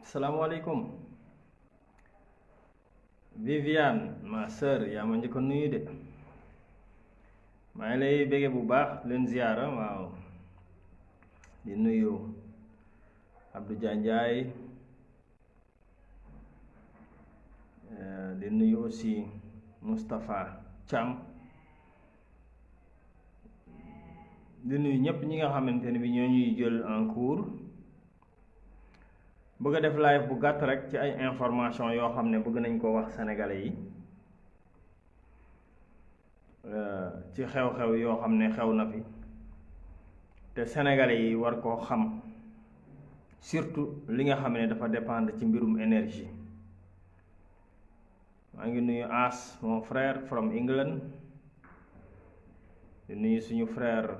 salaamaaleykum Viviane ma sœur yaa ma njëkk a nuyu de maa ngi lay bége bu baax leen ziyaara waaw di nuyu Abdou Diandiaye di nuyu aussi Moustapha Thiam di nuyu ñëpp ñi nga xamante ne bi ñoo ñuy jël en cours bëgg a def live bu gàtt rek ci ay information yoo xam ne bëgg nañ ko wax sénégalais yi ci xew-xew yoo xam ne xew na fi te sénégalais yi war koo xam surtout li nga xam ne dafa dépendre ci mbirum énergie. maa ngi nuyu As mon frère from England di nuyu suñu frère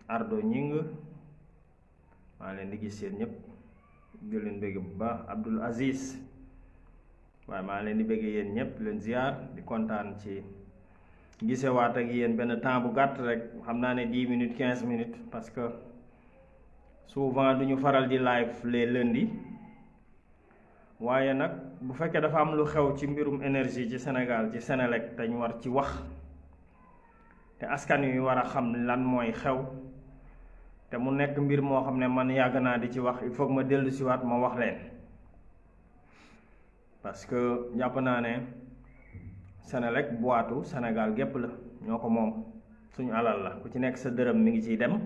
Ardo Ñing maa leen di gis yéen ñëpp di leen bëgg bu baax Abdul Aziz waaye maa leen di bëgg yéen ñëpp leen ziar di kontaan ci gisewaat ak yéen benn temps bu gàtt rek xam naa ne 10 minutes 15 minutes parce que souvent duñu faral di live les lundis waaye nag bu fekkee dafa am lu xew ci mbirum énergie ci Sénégal ci Sénélec dañ war ci wax te askan wi war a xam lan mooy xew te mu nekk mbir moo xam ne man yàgg naa di ci wax il faut que ma dellu siwaat ma wax leen parce que jàpp naa ne Sénélec boitu Sénégal gépp la ñoo ko moom suñu alal la ku ci nekk sa dërëm mi ngi ciy dem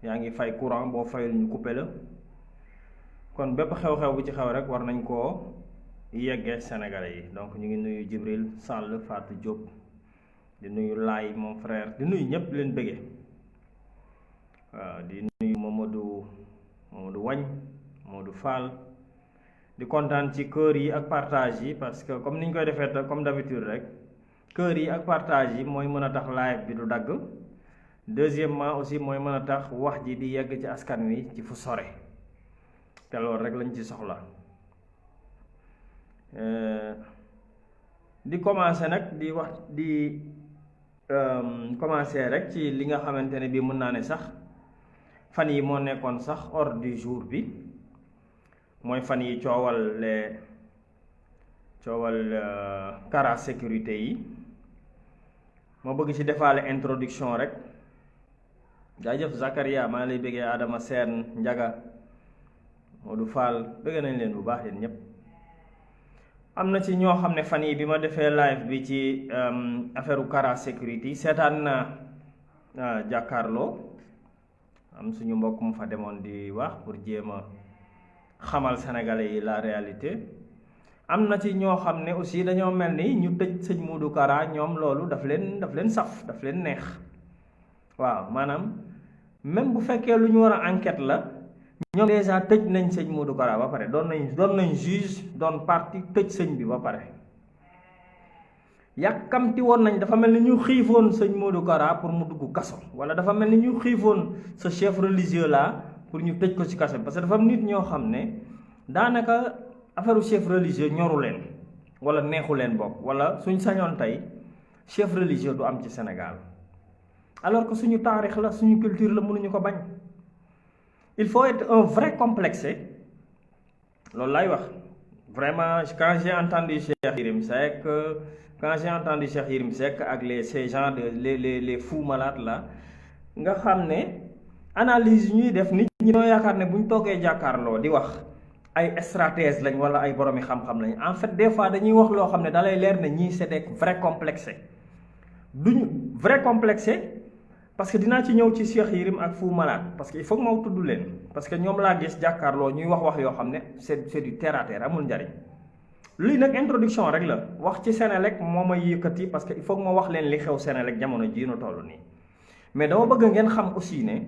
yaa ngi fay courant boo fayul ñu coupé la kon bépp xew-xew bu ci xew rek war nañ koo yeggee sénégalais yi donc ñu ngi nuyu Jibril Sall Fatou Diop di nuyu Laay mon frère di nuyu ñëpp leen bëggee waaw di nuyu Mamadou Wañ Mamadou Fall di kontaan ci kër yi ak partage yi parce que comme ni ñu koy defee comme d'habitude rek kër yi ak partage yi mooy mën a tax live bi du dagg deuxièmement aussi mooy mën a tax wax ji di yegg ci askan wi ci fu sore te loolu rek lañ ci soxla di commencer nag di wax di commencer rek ci li nga xamante ne bii mën naa ne sax fan yi moo nekkoon sax ordre du jour bi mooy fan yi coowal Kara sécurité yi ma bëgg ci defaale introduction rek jaajëf Zakaria maa lay bëggee Adama Seen Njaga Modou Fall bëgg nañ leen bu baax yéen ñëpp am na ci ñoo xam ne fan yi bi ma defee live bi ci affaire Kara sécurité seetaan naa jàkkaarloo am suñu mbokk mu fa demoon di wax pour jéem a xamal sénégalais yi la réalité am na ci ñoo xam ne aussi dañoo mel ni ñu tëj sëñ Modou Kara ñoom loolu daf leen saf daf leen neex waaw maanaam même bu fekkee lu ñu war a enquête la ñoom déjà tëj nañ sëñ Modou Kara ba pare doon nañ juge doon partie tëj sëñ bi ba pare yàkkamti woon nañ dafa mel ni ñu xiifoon sëñ Modou Kara pour mu dugg kaso wala dafa mel ni ñu xiifoon ce chef religieux là pour ñu tëj ko ci kaso parce que dafa am nit ñoo xam ne daanaka affaire chef religieux ñoru leen wala neexu leen bokk wala suñ sañoon tey chef religieux du am ci Sénégal alors que suñu taarix la suñu culture la mënuñu ko bañ il faut être un vrai complexé loolu laay wax vraiment quand j'ai entendu Cheikh Yérim Seck ak ces gens de les fous malades là nga xam ne analyse yu ñuy def nit ñi ñoo yaakaar ne bu ñu toogee jàkkaarloo di wax ay stratège lañ wala ay boromi xam-xam lañ en fait des fois dañuy wax loo xam ne dalay leer ne ñii c'est des vrais complexés duñu vrai complexé parce que dinaa ci ñëw ci Cheikh Yérim ak Fou Malade parce que il faut que ma tudd leen parce que ñoom laa gis jàkkaarloo ñuy wax yoo xam ne c'est du terre à terre amul njariñ lii nag introduction rek la wax ci Sénélec moo may yëkkati parce que il faut que ma wax leen li xew Sénélec jamono jii nu toll nii mais dama bëgg ngeen xam aussi ne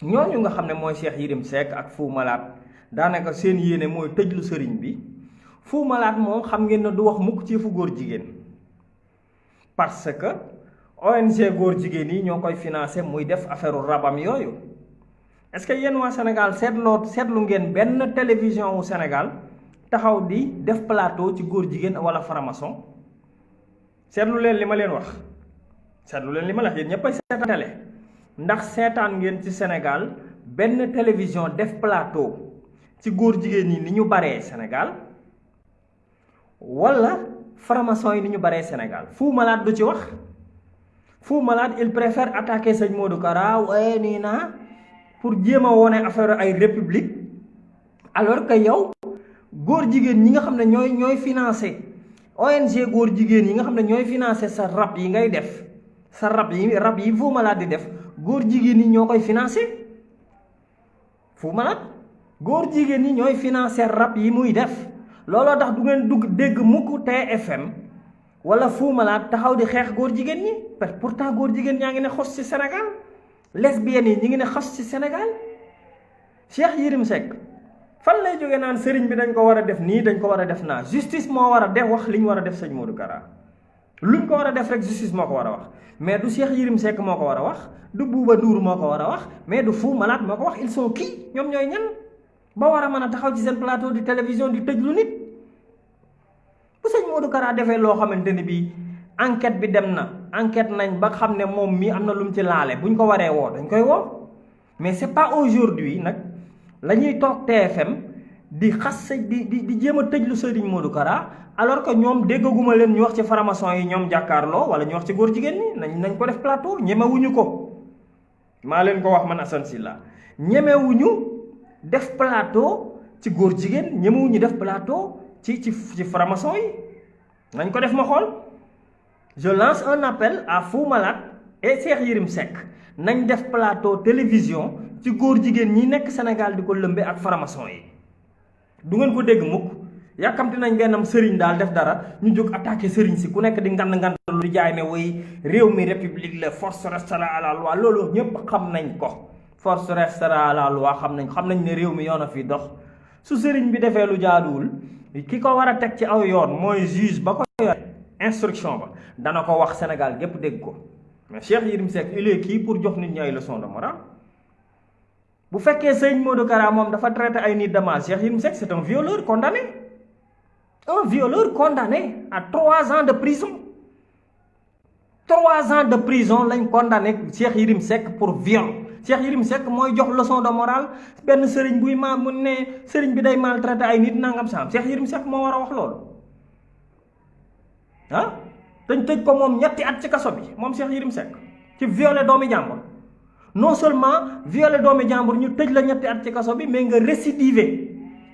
ñooñu nga xam ne mooy Cheikh Yérim Seck ak Fou Malade daanaka seen yéene mooy tëjlu sëriñ bi Fou Malade moom xam ngeen ne du wax mukk ci fu góor jigéen parce que ONG góor jigéen yi ñoo koy financé muy def affaire rabam yooyu est-ce que yéen waa Sénégal seetlu ngeen benn télévision wu Sénégal taxaw di def plateau ci góor jigéen wala faramason seetlu leen li ma leen wax yéen ñëppay seetaan télé ndax seetaan ngeen ci Sénégal benn télévision def plateau ci góor jigéen ñi ni ñu baree Sénégal wala franc-maçon yi ni ñu baree Sénégal. Fou Malade du ci wax. Fou Malade il préfère attaquer sëñ Modou Kara waaye nii naa pour jéem a wone affaire ay république alors que yow góor jigéen ñi nga xam ne ñooy financé ONG góor jigéen yi nga xam ne ñooy financé sa rab yi ngay def sa rab yi Fou Malade di def góor jigéen ñi ñoo koy financé. Fou Malade góor jigéen ñi ñooy financé rab yi muy def looloo tax du ngeen dégg mukk TFM wala Fou Malade taxaw di xeex góor jigéen ñi pourtant góor jigéen ñaa ngi ne xos ci Sénégal lesbiennes yi ñi ngi ne xos ci Sénégal. Cheikh Yérim Seck fan lay jógee naan sëriñ bi dañ ko war a def nii dañ ko war a def naa justice moo war a def wax li ñu war a def sëñ Modou Kara luñ ko war a def rek justice moo ko war a wax mais du Cheikh Yérim Seck moo ko war a wax du Bouba Ndour moo ko war a wax mais du Fou Malade moo ko wax ils sont qui ñoom ñooy ñan ba war a mën a taxaw ci seen plateau de télévision di tëj lu nit. bu sëñ Modou Kara defee loo xamante ni bii enquête bi dem na enquête nañ ba xam ne moom mii am na lu mu ci laale buñ ko waree woo dañ koy woo mais c'est pas aujourd'hui nag la ñuy toog TFM di xas di jéem a tëj lu sëriñ Modou Kara alors que ñoom déggaguma leen ñu wax ci franc-maçon yi ñoom jàkkaarloo wala ñu wax ci góor jigéen ñi nañ ko def plateau ñemewuñu ko maa leen ko wax man Assane Sylla ñemewuñu def plateau ci góor jigéen ñemewuñu def plateau ci franc-maçon yi nañ ko def ma xool. Je lance un appel à Fou Malade et Cheikh Yérim Seck nañ def plateau télévision ci góor jigéen ñi nekk Sénégal di ko lëmbe ak franc-maçon yi du ngeen ko dégg mukk yàkkamti nañ ngeen am sëriñ daal def dara ñu jóg attaqué sëriñ si ku nekk di ngand lu di jaay ne way réew mi république la force restera à la loi loolu ñëpp xam nañ ko force restera à la loi xam nañ ne réew mi yoon a fi dox su sëriñ bi defee lu jaaduwul ki ko war a teg ci aw yoon mooy juge ba ko yore instruction ba dana ko wax Sénégal gépp dégg ko mais Cheikh Yérim Seck il est kii pour jox nit ñi ay leçon de morale bu fekkee sëñ Modou Kara moom dafa traité ay nit de mal Cheikh Yérim Seck c'est un violeur condamné à 3 ans de prison 3 ans de prison lañ condamné Cheikh Yérim Seck pour viol Cheikh Yérim Seck mooy jox leçon de morale benn sëriñ buy mu ne sëriñ bi day maltraité ay nit nangam saam Cheikh Yérim Seck moo war a wax loolu dañ tëj ko moom 2 at ci kaso bi moom Cheikh Yérim Seck ci violé doomi jàmbur non seulement violé doomi jàmbur ñu tëj la 2 at ci kaso bi mais nga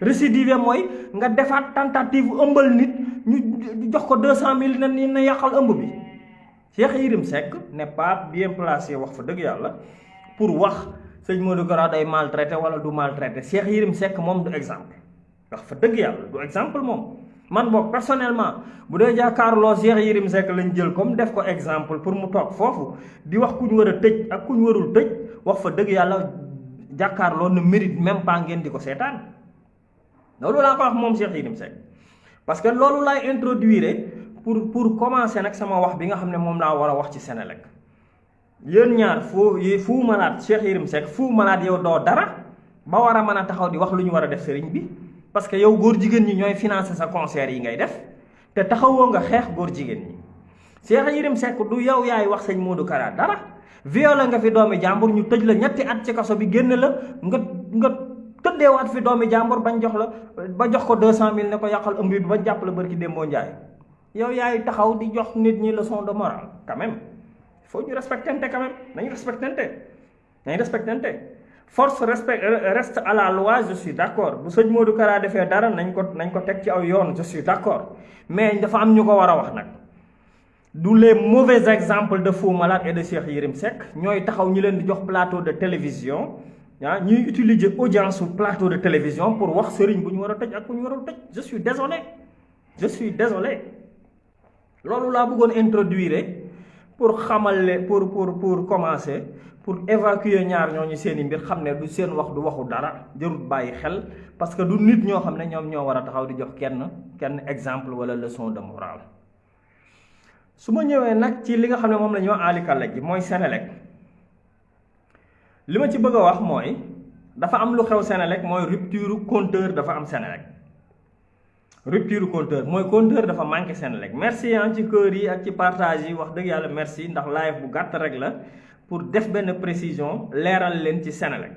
récidivé mooy nga defaat tentative ëmbal nit ñu jox ko 200 000 na yàqal ëmb bi. Cheikh Yérim Seck n'est pas bien placé wax fa dëgg yàlla pour wax sëñ Modou Kara day maltraité wala du maltraité Cheikh Yérim Seck moom du exemple wax fa dëgg yàlla du exemple moom. man boog personnellement bu dee jàkkaarloo Cheikh Yérim Seck lañ jël comme def ko exemple pour mu toog foofu di wax ku ñu war a tëj ak ku ñu warul tëj wax fa dëgg yàlla jàkkaarloo ne mérite même pas ngeen di ko seetaan loolu laa ko wax moom Cheikh Yérim Seck parce que loolu laay introduire pour commencer nag sama wax bi nga xam ne moom laa war a wax ci Senelec yéen ñaar Fou Malade Cheikh Yérim Seck Fou Malade yow doo dara ba war a mën a taxaw di wax lu ñu war a def sëriñ bi parce que yow góor jigéen ñi ñooy financer sa concert yi ngay def te taxawoo nga xeex góor jigéen ñi Cheikh Yérim Seck du yow yaay wax sëñ Modou Kara dara violé nga fi doomi jàmbur ñu tëj la 2 at ci kaso bi génn la nga tëddeewaat fi doomi jàmbur bañ jox la ba jox ko 200 000 ne ko yàqal ëmb bi ba jàpp la bërki démboo njaay yow yaay taxaw di jox nit ñi leçon de morale quand même il faut ñu respectante quand même nañu respectante force reste à la loi je suis d'accord bu sëñ Modou Kara defee dara nañ ko teg ci aw yoon je suis d'accord mais dafa am ñu ko war a wax nag du les mauvais exemples de Fou Malade et de Cheikh Yérim Seck ñooy taxaw ñu leen di jox plateau de télévision ñuy utiliser audience su plateau de télévision pour wax sëriñ bu ñu war a tëj ak ku ñu warul tëj je suis désolé loolu laa bëggoon introduire pour xamal pour commencer pour évacuer ñaar ñooñu seeni mbir xam ne du seen wax du waxu dara jarut bàyyi xel parce que du nit ñoo xam ne ñoom ñoo war a taxaw di jox kenn exemple wala leçon de morale. su ma ñëwee nag ci li nga xam ne moom la ñuy wax alikalla ji mooy Senelec li ma ci bëgg a wax mooy dafa am lu xew Senelec mooy rupture compteur dafa am Senelec rupture compteur mooy compteur dafa manqué Senelec merci ci kër yi ak ci partage yi wax dëgg yàlla merci ndax live bu gàtt rek la pour def benn précision leeral leen ci Senelec